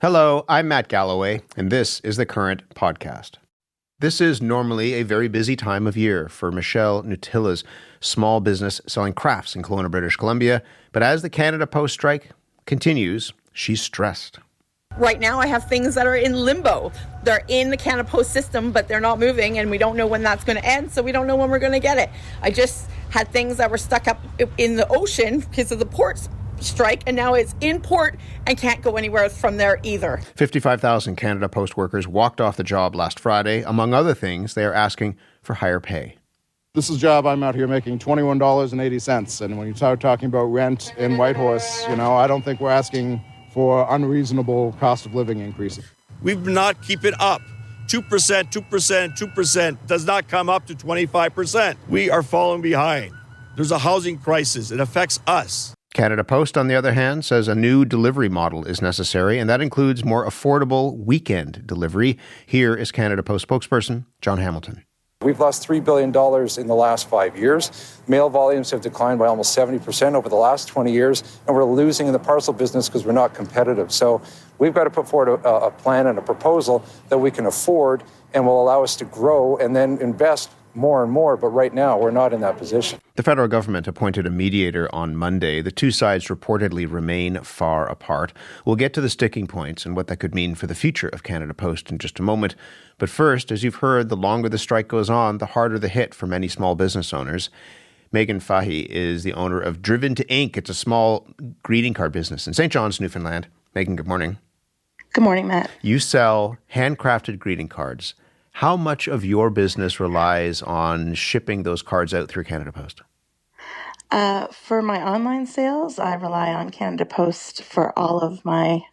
Hello, I'm Matt Galloway, and this is the Current Podcast. This is normally a very busy time of year for Michelle Nutilla's small business selling crafts in Kelowna, British Columbia. But as the Canada Post strike continues, she's stressed. Right now, I have things that are in limbo. They're in the Canada Post system, but they're not moving, and we don't know when that's going to end, so we don't know when we're going to get it. I just had things that were stuck up in the ocean because of the ports strike, and now it's in port and can't go anywhere from there either. 55,000 Canada Post workers walked off the job last Friday. Among other things, they are asking for higher pay. This is a job I'm out here making $21.80. And when you start talking about rent in Whitehorse, I don't think we're asking for unreasonable cost of living increases. We will not keep it up. 2%, 2%, 2% does not come up to 25%. We are falling behind. There's a housing crisis. It affects us. Canada Post, on the other hand, says a new delivery model is necessary, and that includes more affordable weekend delivery. Here is Canada Post spokesperson John Hamilton. We've lost $3 billion in the last 5 years. Mail volumes have declined by almost 70% over the last 20 years, and we're losing in the parcel business because we're not competitive. So we've got to put forward a plan and a proposal that we can afford and will allow us to grow and then invest more and more, but right now we're not in that position. The federal government appointed a mediator on Monday. The two sides reportedly remain far apart. We'll get to the sticking points and what that could mean for the future of Canada Post in just a moment. But first, as you've heard, the longer the strike goes on, the harder the hit for many small business owners. Meghan Fahey is the owner of Driven to Ink. It's a small greeting card business in St. John's, Newfoundland. Meghan, good morning. Good morning, Matt. You sell handcrafted greeting cards. How much of your business relies on shipping those cards out through Canada Post? For my online sales, I rely on Canada Post for all of my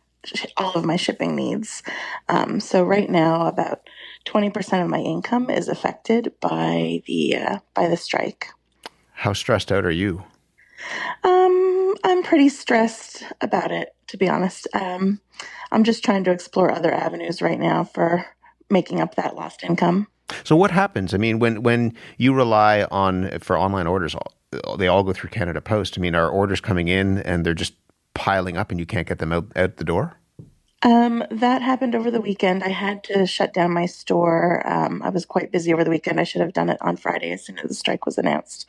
shipping needs. So right now, about 20% of my income is affected by the strike. How stressed out are you? I'm pretty stressed about it, to be honest. I'm just trying to explore other avenues right now for making up that lost income. So what happens? I mean, when you rely for online orders, they all go through Canada Post. I mean, are orders coming in and they're just piling up and you can't get them out the door? That happened over the weekend. I had to shut down my store. I was quite busy over the weekend. I should have done it on Friday as soon as the strike was announced.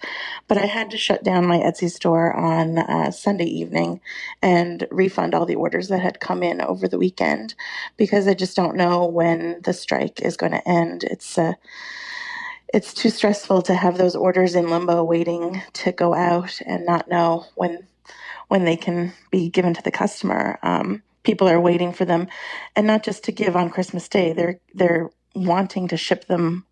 But I had to shut down my Etsy store on Sunday evening and refund all the orders that had come in over the weekend because I just don't know when the strike is going to end. It's too stressful to have those orders in limbo waiting to go out and not know when they can be given to the customer. People are waiting for them, and not just to give on Christmas Day. They're wanting to ship them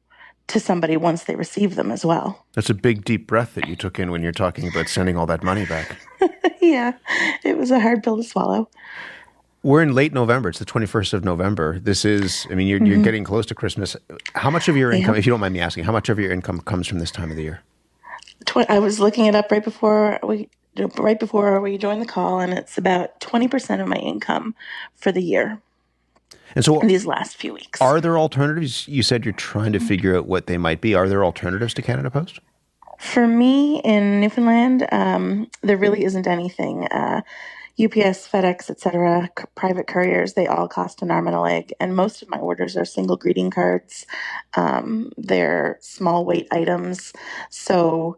to somebody once they receive them as well. That's a big, deep breath that you took in when you're talking about sending all that money back. Yeah, it was a hard pill to swallow. We're in late November. It's the 21st of November. This is, I mean, you're getting close to Christmas. How much of your income, if you don't mind me asking, how much of your income comes from this time of the year? I was looking it up right before we joined the call, and it's about 20% of my income for the year. And so these last few weeks. Are there alternatives? You said you're trying to figure out what they might be. Are there alternatives to Canada Post? For me in Newfoundland, there really isn't anything. UPS, FedEx, etc., private couriers, they all cost an arm and a leg. And most of my orders are single greeting cards. They're small weight items. So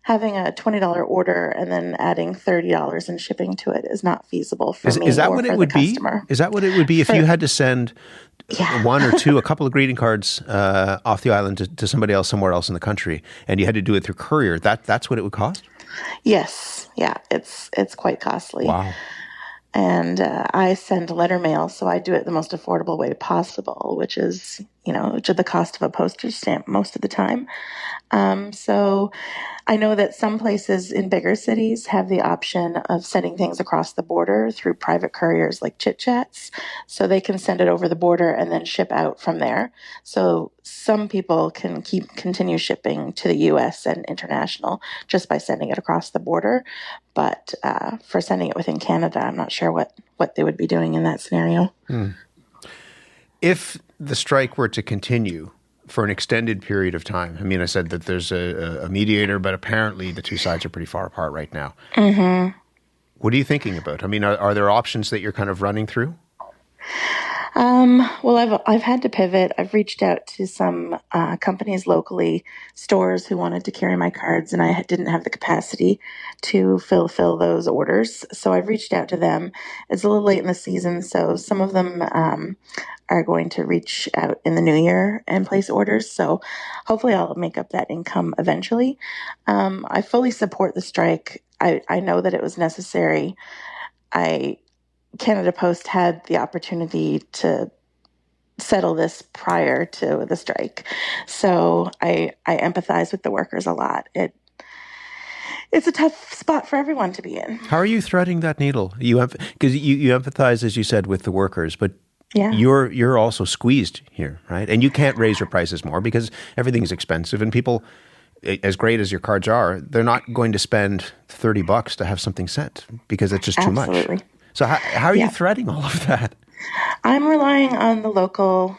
having a $20 order and then adding $30 in shipping to it is not feasible for me. Is that what it would be? Is that what it would be if you had to send one or two, a couple of greeting cards off the island to somebody else somewhere else in the country, and you had to do it through courier? That's what it would cost? Yes. Yeah. It's quite costly. Wow. And I send letter mail, so I do it the most affordable way possible, which is, to the cost of a postage stamp most of the time. So I know that some places in bigger cities have the option of sending things across the border through private couriers like Chit Chats, so they can send it over the border and then ship out from there. So some people can continue shipping to the U.S. and international just by sending it across the border. But for sending it within Canada, I'm not sure what they would be doing in that scenario. If the strike were to continue for an extended period of time, I mean, I said that there's a mediator, but apparently the two sides are pretty far apart right now. Mm-hmm. What are you thinking about? I mean, are there options that you're kind of running through? Well, I've had to pivot. I've reached out to some companies locally, stores who wanted to carry my cards, and I didn't have the capacity to fulfill those orders. So I've reached out to them. It's a little late in the season, so some of them are going to reach out in the new year and place orders. So hopefully I'll make up that income eventually. I fully support the strike. I know that it was necessary. Canada Post had the opportunity to settle this prior to the strike. So I empathize with the workers a lot. It's a tough spot for everyone to be in. How are you threading that needle? Because you empathize, as you said, with the workers, but yeah. You're also squeezed here, right? And you can't raise your prices more because everything's expensive, and people, as great as your cards are, they're not going to spend $30 to have something sent because it's just too much. Absolutely. So how are you threading all of that? I'm relying on the local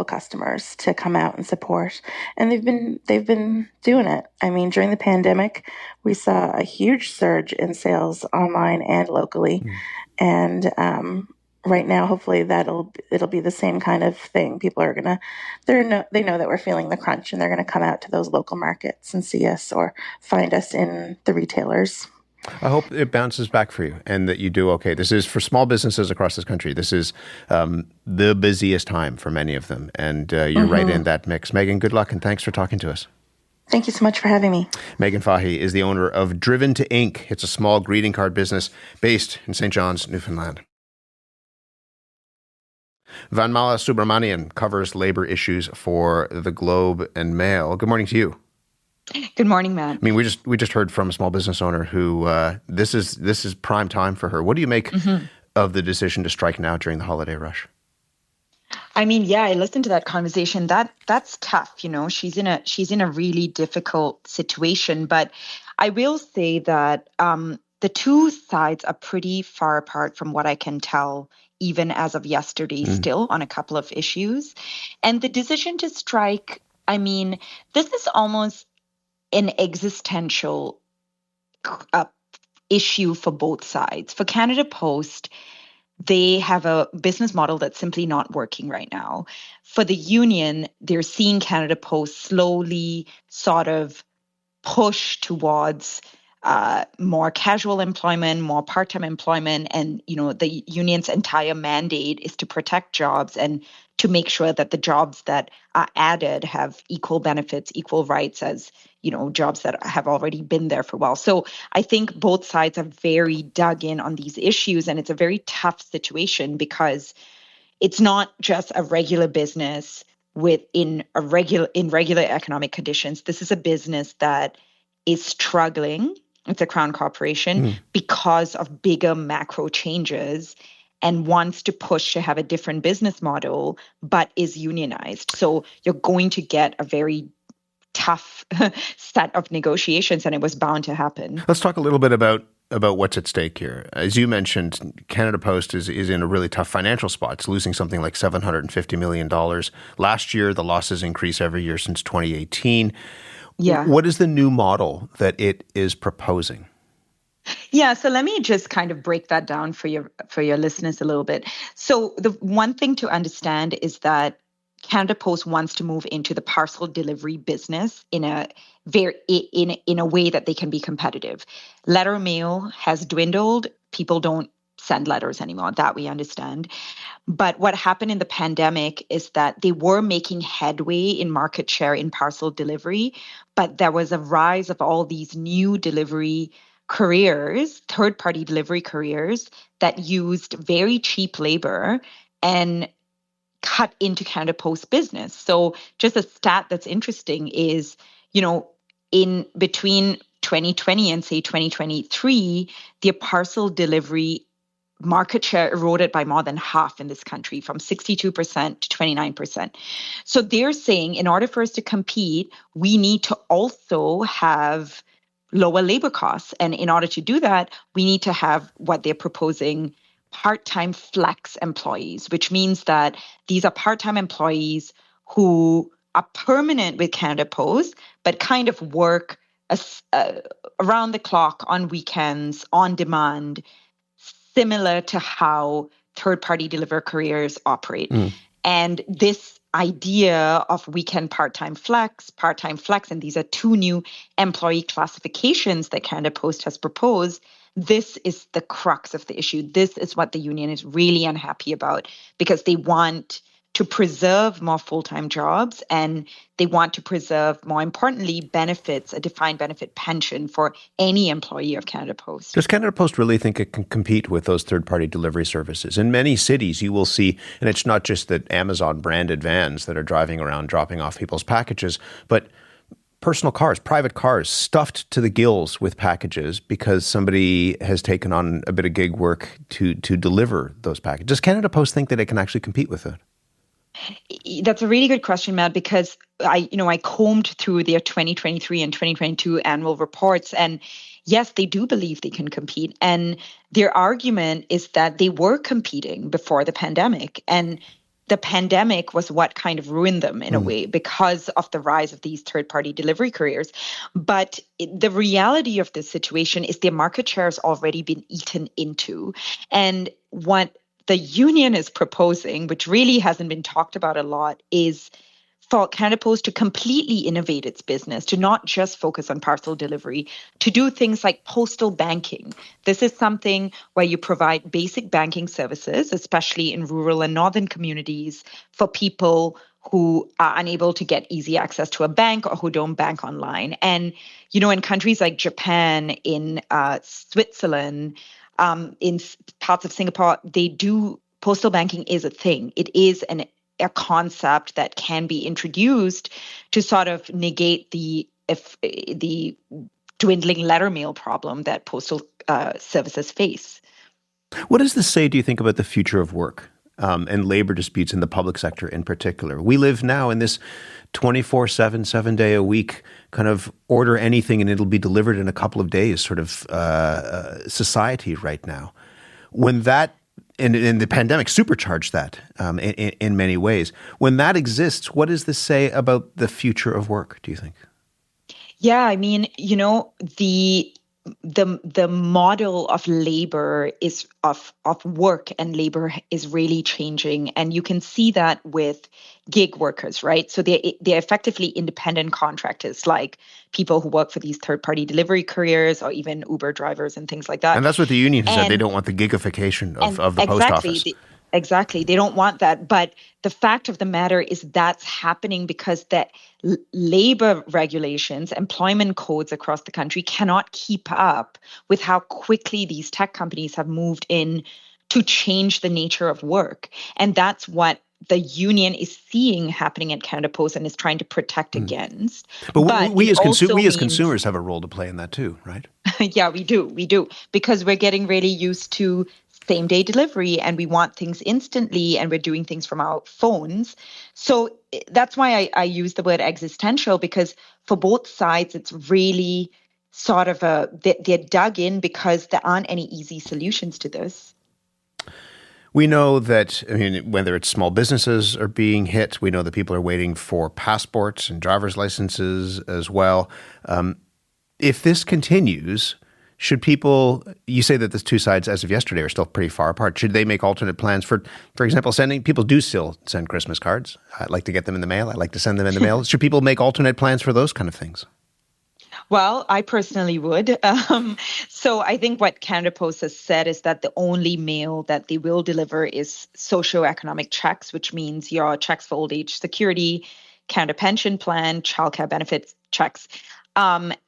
customers to come out and support, and they've been doing it. I mean, during the pandemic, we saw a huge surge in sales online and locally, and right now, hopefully it'll be the same kind of thing. People are they know that we're feeling the crunch, and they're gonna come out to those local markets and see us or find us in the retailers. I hope it bounces back for you and that you do okay. This is, for small businesses across this country, this is the busiest time for many of them. And you're right in that mix. Meghan, good luck and thanks for talking to us. Thank you so much for having me. Meghan Fahey is the owner of Driven to Ink. It's a small greeting card business based in St. John's, Newfoundland. Vanmala Subramanian covers labor issues for the Globe and Mail. Good morning to you. Good morning, Matt. I mean, we just heard from a small business owner who this is prime time for her. What do you make of the decision to strike now during the holiday rush? I mean, yeah, I listened to that conversation. That's tough. You know, she's in a really difficult situation. But I will say that the two sides are pretty far apart from what I can tell, even as of yesterday, still on a couple of issues. And the decision to strike, I mean, this is almost an existential issue for both sides. For Canada Post, they have a business model that's simply not working right now. For the union, they're seeing Canada Post slowly sort of push towards more casual employment, more part-time employment. And, you know, the union's entire mandate is to protect jobs and to make sure that the jobs that are added have equal benefits, equal rights as, you know, jobs that have already been there for a while. So I think both sides are very dug in on these issues, and it's a very tough situation because it's not just a regular business in regular economic conditions. This is a business that is struggling. It's a Crown corporation because of bigger macro changes and wants to push to have a different business model, but is unionized. So you're going to get a very tough set of negotiations, and it was bound to happen. Let's talk a little bit about what's at stake here. As you mentioned, Canada Post is in a really tough financial spot. It's losing something like $750 million. Last year, the losses increased every year since 2018. Yeah. What is the new model that it is proposing? Yeah, so let me just kind of break that down for your listeners a little bit. So the one thing to understand is that Canada Post wants to move into the parcel delivery business in a way that they can be competitive. Letter mail has dwindled. People don't send letters anymore. That we understand. But what happened in the pandemic is that they were making headway in market share in parcel delivery, but there was a rise of all these new delivery careers, third-party delivery careers that used very cheap labor and cut into Canada Post business. So just a stat that's interesting is, you know, in between 2020 and say 2023, the parcel delivery market share eroded by more than half in this country, from 62% to 29%. So they're saying in order for us to compete, we need to also have lower labor costs. And in order to do that, we need to have what they're proposing, part-time flex employees, which means that these are part-time employees who are permanent with Canada Post, but kind of work around the clock, on weekends, on demand, similar to how third-party delivery couriers operate. And this idea of weekend part-time flex, and these are two new employee classifications that Canada Post has proposed. This is the crux of the issue. This is what the union is really unhappy about, because they want to preserve more full-time jobs, and they want to preserve, more importantly, benefits, a defined benefit pension for any employee of Canada Post. Does Canada Post really think it can compete with those third-party delivery services? In many cities, you will see, and it's not just the Amazon-branded vans that are driving around dropping off people's packages, but personal cars, private cars, stuffed to the gills with packages because somebody has taken on a bit of gig work to deliver those packages. Does Canada Post think that it can actually compete with it? That's a really good question, Matt, because I combed through their 2023 and 2022 annual reports, and yes, they do believe they can compete. And their argument is that they were competing before the pandemic, and the pandemic was what kind of ruined them in a way because of the rise of these third-party delivery couriers. But the reality of this situation is their market share has already been eaten into. And what the union is proposing, which really hasn't been talked about a lot, is for Canada Post to completely innovate its business, to not just focus on parcel delivery, to do things like postal banking. This is something where you provide basic banking services, especially in rural and northern communities, for people who are unable to get easy access to a bank or who don't bank online. And, in countries like Japan, in Switzerland, in parts of Singapore, they do, postal banking is a thing. It is a concept that can be introduced to sort of negate the dwindling letter mail problem that postal services face. What does this say, do you think, about the future of work and labor disputes in the public sector in particular? We live now in this 24/7, 7-day-a-week kind of order anything and it'll be delivered in a couple of days sort of society right now. When that, and the pandemic supercharged that in many ways. When that exists, what does this say about the future of work, do you think? Yeah, I mean, the model of labor is of work and labor is really changing, and you can see that with gig workers, right? So they're effectively independent contractors, like people who work for these third-party delivery couriers or even Uber drivers and things like that. And that's what the union said. They don't want the gigification of the post office. Exactly. They don't want that. But the fact of the matter is that's happening because the labor regulations, employment codes across the country cannot keep up with how quickly these tech companies have moved in to change the nature of work. And that's what the union is seeing happening at Canada Post and is trying to protect against. But we as consumers have a role to play in that too, right? Yeah, we do. Because we're getting really used to same-day delivery and we want things instantly and we're doing things from our phones. So that's why I use the word existential, because for both sides, it's really sort of they're dug in because there aren't any easy solutions to this. We know that, whether it's small businesses are being hit, we know that people are waiting for passports and driver's licenses as well. If this continues, should people, you say that the two sides as of yesterday are still pretty far apart. Should they make alternate plans for example, people do still send Christmas cards. I'd like to get them in the mail. I'd like to send them in the mail. Should people make alternate plans for those kind of things? Well, I personally would. So I think what Canada Post has said is that the only mail that they will deliver is socioeconomic checks, which means your checks for old age security, Canada pension plan, childcare benefits checks.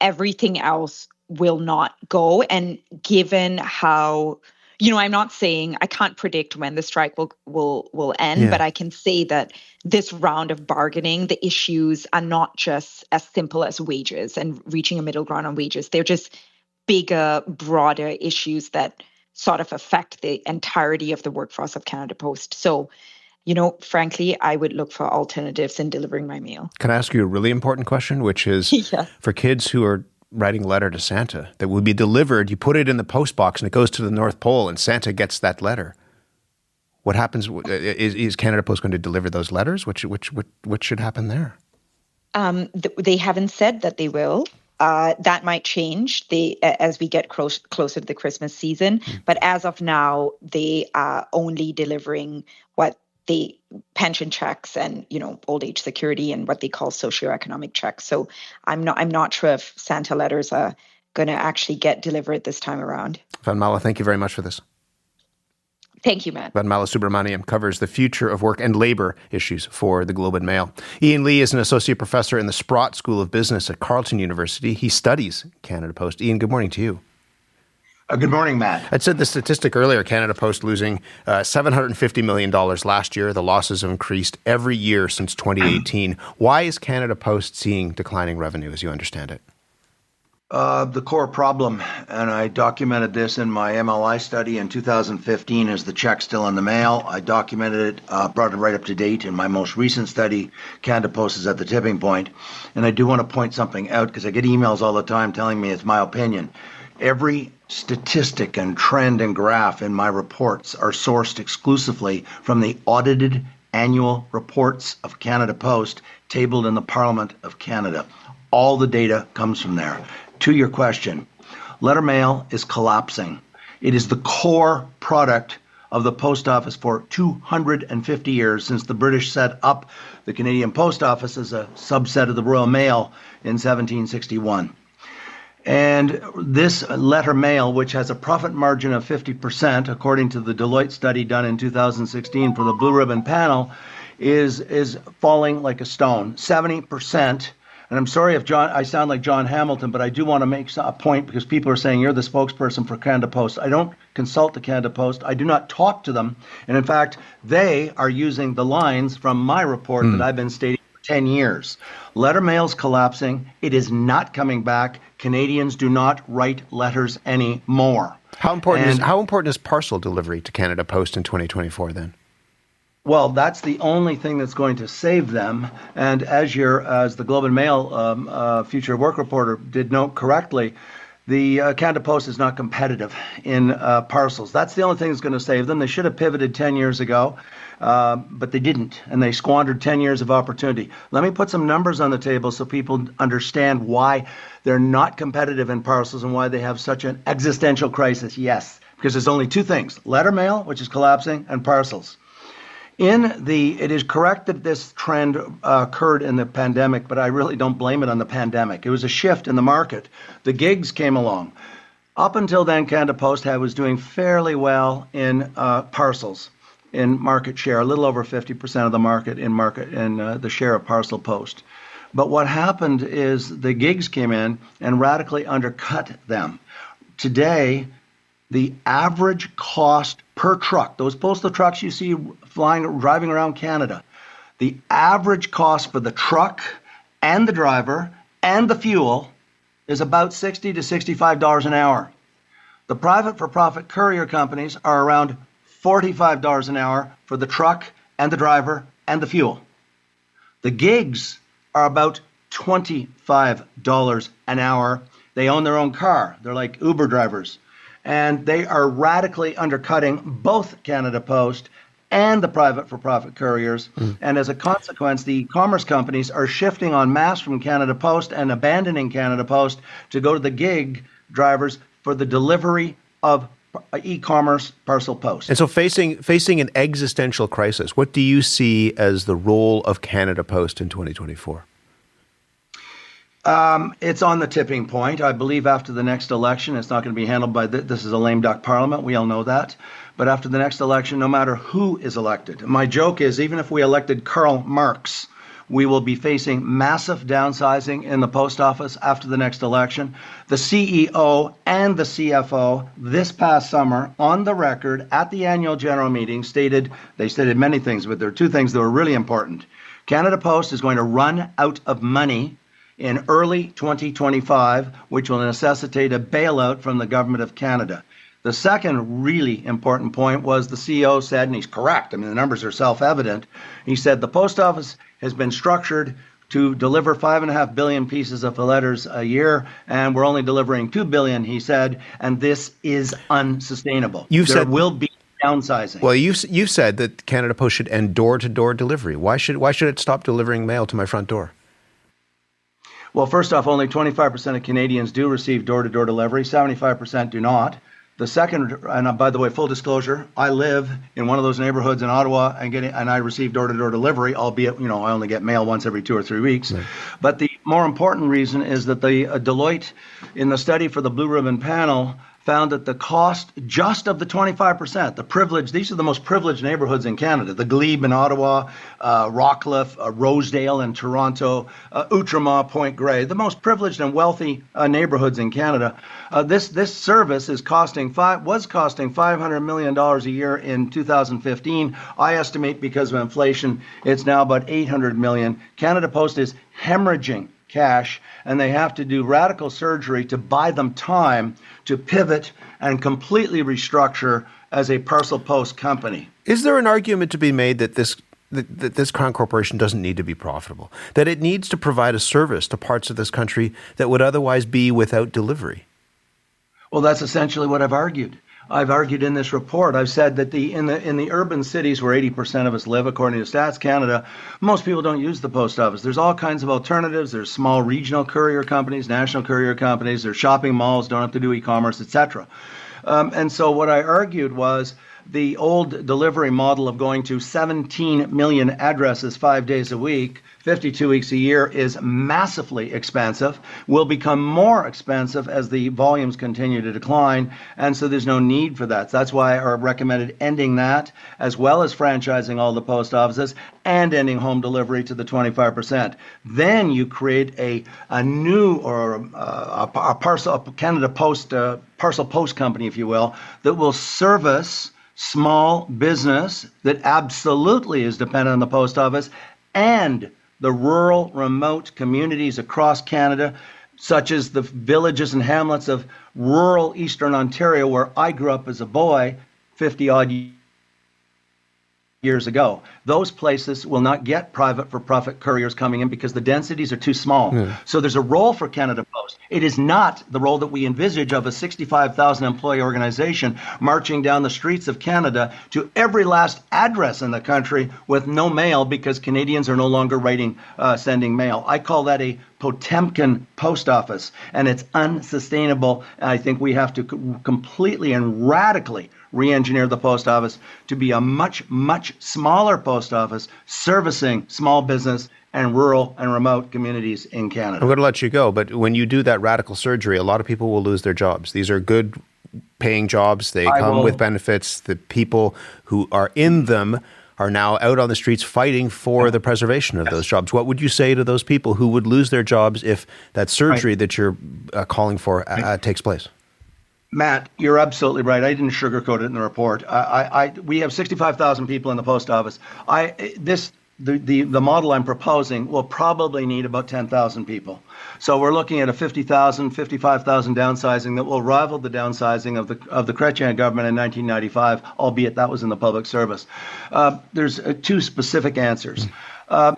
Everything else will not go. And given how, I'm not saying I can't predict when the strike will end, but I can say that this round of bargaining, the issues are not just as simple as wages and reaching a middle ground on wages. They're just bigger, broader issues that sort of affect the entirety of the workforce of Canada Post. So, frankly, I would look for alternatives in delivering my mail. Can I ask you a really important question, which is for kids who are writing a letter to Santa that will be delivered, you put it in the post box and it goes to the North Pole and Santa gets that letter. What happens? Is Canada Post going to deliver those letters? What should happen there? They haven't said that they will. That might change as we get closer to the Christmas season. But as of now, they are only delivering what the pension checks and, old age security and what they call socioeconomic checks. So I'm not sure if Santa letters are going to actually get delivered this time around. Vanmala, thank you very much for this. Thank you, Matt. Vanmala Subramaniam covers the future of work and labour issues for the Globe and Mail. Ian Lee is an associate professor in the Sprott School of Business at Carleton University. He studies Canada Post. Ian, good morning to you. Good morning, Matt. I'd said the statistic earlier, Canada Post losing $750 million last year. The losses have increased every year since 2018. Why is Canada Post seeing declining revenue, as you understand it? The core problem, and I documented this in my MLI study in 2015, is the check still in the mail. I documented it, brought it right up to date in my most recent study. Canada Post is at the tipping point. And I do want to point something out because I get emails all the time telling me it's my opinion. Every statistic and trend and graph in my reports are sourced exclusively from the audited annual reports of Canada Post tabled in the Parliament of Canada. All the data comes from there. To your question, letter mail is collapsing. It is the core product of the post office for 250 years since the British set up the Canadian Post Office as a subset of the Royal Mail in 1761. And this letter mail, which has a profit margin of 50%, according to the Deloitte study done in 2016 for the Blue Ribbon panel, is falling like a stone, 70%. And I'm sorry if I sound like John Hamilton, but I do want to make a point because people are saying you're the spokesperson for Canada Post. I don't consult the Canada Post. I do not talk to them. And in fact, they are using the lines from my report that I've been stating for 10 years. Letter mail's collapsing. It is not coming back. Canadians do not write letters anymore. How important is parcel delivery to Canada Post in 2024 then? Well, that's the only thing that's going to save them. And as the Globe and Mail Future Work Reporter did note correctly, the Canada Post is not competitive in parcels. That's the only thing that's going to save them. They should have pivoted 10 years ago, but they didn't, and they squandered 10 years of opportunity. Let me put some numbers on the table so people understand why they're not competitive in parcels and why they have such an existential crisis. Yes, because there's only two things: letter mail, which is collapsing, and parcels. It is correct that this trend occurred in the pandemic, but I really don't blame it on the pandemic. It was a shift in the market. The gigs came along. Up until then, Canada Post was doing fairly well in parcels, in market share, a little over 50% of the market in the share of parcel post. But what happened is the gigs came in and radically undercut them. Today, the average cost per truck, those postal trucks you see driving around Canada, the average cost for the truck and the driver and the fuel is about $60 to $65 an hour. The private for-profit courier companies are around $45 an hour for the truck and the driver and the fuel. The gigs are about $25 an hour. They own their own car. They're like Uber drivers. And they are radically undercutting both Canada Post and the private for-profit couriers. And as a consequence, the e-commerce companies are shifting en masse from Canada Post and abandoning Canada Post to go to the gig drivers for the delivery of e-commerce parcel post. And so facing an existential crisis, what do you see as the role of Canada Post in 2024? It's on the tipping point. I believe after the next election, it's not going to be handled by this is a lame duck parliament. We all know that. But after the next election, no matter who is elected, my joke is even if we elected Karl Marx, we will be facing massive downsizing in the post office after the next election. The CEO and the CFO this past summer on the record at the annual general meeting stated many things, but there are two things that were really important. Canada Post is going to run out of money in early 2025, which will necessitate a bailout from the Government of Canada. The second really important point was the CEO said, and he's correct, I mean, the numbers are self-evident, he said the post office has been structured to deliver 5.5 billion pieces of letters a year, and we're only delivering 2 billion, he said, and this is unsustainable. There will be downsizing. Well, you said that Canada Post should end door-to-door delivery. Why should it stop delivering mail to my front door? Well, first off, only 25% of Canadians do receive door-to-door delivery. 75% do not. The second, and by the way, full disclosure, I live in one of those neighborhoods in Ottawa and I receive door-to-door delivery, albeit, I only get mail once every 2 or 3 weeks. Right. But the more important reason is that the Deloitte, in the study for the Blue Ribbon panel, found that the cost just of the 25%, the privilege, these are the most privileged neighborhoods in Canada, the Glebe in Ottawa, Rockcliffe, Rosedale in Toronto, Outremont, Point Grey, the most privileged and wealthy neighborhoods in Canada. This service was costing $500 million a year in 2015. I estimate because of inflation, it's now about $800 million. Canada Post is hemorrhaging cash, and they have to do radical surgery to buy them time to pivot and completely restructure as a parcel post company. Is there an argument to be made that this Crown Corporation doesn't need to be profitable, that it needs to provide a service to parts of this country that would otherwise be without delivery? Well, that's essentially what I've argued. I've argued in this report. I've said that in the urban cities where 80% of us live, according to Stats Canada, most people don't use the post office. There's all kinds of alternatives. There's small regional courier companies, national courier companies. There's shopping malls, don't have to do e-commerce, etc. And so what I argued was the old delivery model of going to 17 million addresses 5 days a week, 52 weeks a year, is massively expensive, will become more expensive as the volumes continue to decline, and so there's no need for that. So that's why I recommended ending that, as well as franchising all the post offices and ending home delivery to the 25%. Then you create a new or a Canada Post parcel post company, if you will, that will service small business that absolutely is dependent on the post office and the rural, remote communities across Canada, such as the villages and hamlets of rural Eastern Ontario, where I grew up as a boy 50-odd years ago. Those places will not get private for-profit couriers coming in because the densities are too small. So there's a role for Canada Post. It is not the role that we envisage of a 65,000 employee organization marching down the streets of Canada to every last address in the country with no mail because Canadians are no longer sending mail. I call that a Potemkin post office, and it's unsustainable. I think we have to completely and radically re-engineer the post office to be a much, much smaller post office servicing small business and rural and remote communities in Canada. I'm going to let you go, but when you do that radical surgery, a lot of people will lose their jobs. These are good paying jobs. They come with benefits. The people who are in them are now out on the streets fighting for the preservation of those jobs. What would you say to those people who would lose their jobs if that surgery that you're calling for takes place? Matt, you're absolutely right. I didn't sugarcoat it in the report. We have 65,000 people in the post office. The model I'm proposing will probably need about 10,000 people. So we're looking at a 50,000, 55,000 downsizing that will rival the downsizing of the Chrétien government in 1995, albeit that was in the public service. There's two specific answers.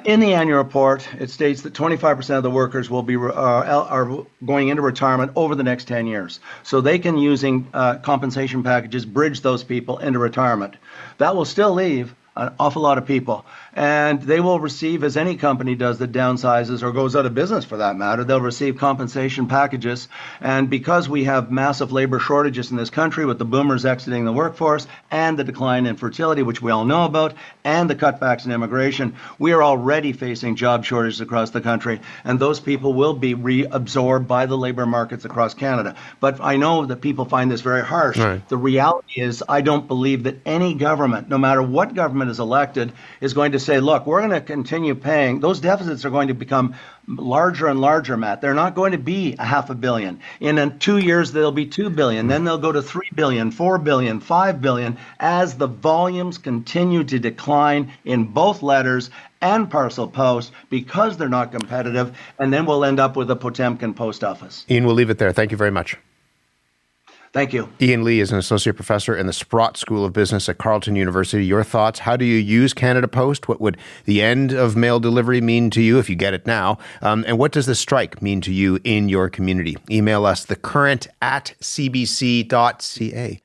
In the annual report, it states that 25% of the workers will be are going into retirement over the next 10 years. So they can, using compensation packages, bridge those people into retirement. That will still leave an awful lot of people. And they will receive, as any company does that downsizes or goes out of business for that matter, they'll receive compensation packages. And because we have massive labor shortages in this country with the boomers exiting the workforce and the decline in fertility, which we all know about, and the cutbacks in immigration, we are already facing job shortages across the country. And those people will be reabsorbed by the labor markets across Canada. But I know that people find this very harsh. Right. The reality is I don't believe that any government, no matter what government is elected, is going to say, look, we're going to continue paying. Those deficits are going to become larger and larger, Matt. They're not going to be $500 million. In 2 years, they'll be $2 billion. Then they'll go to $3 billion, $4 billion, $5 billion as the volumes continue to decline in both letters and parcel post because they're not competitive. And then we'll end up with a Potemkin post office. Ian, we'll leave it there. Thank you very much. Thank you. Ian Lee is an associate professor in the Sprott School of Business at Carleton University. Your thoughts? How do you use Canada Post? What would the end of mail delivery mean to you if you get it now? And what does the strike mean to you in your community? Email us thecurrent@cbc.ca.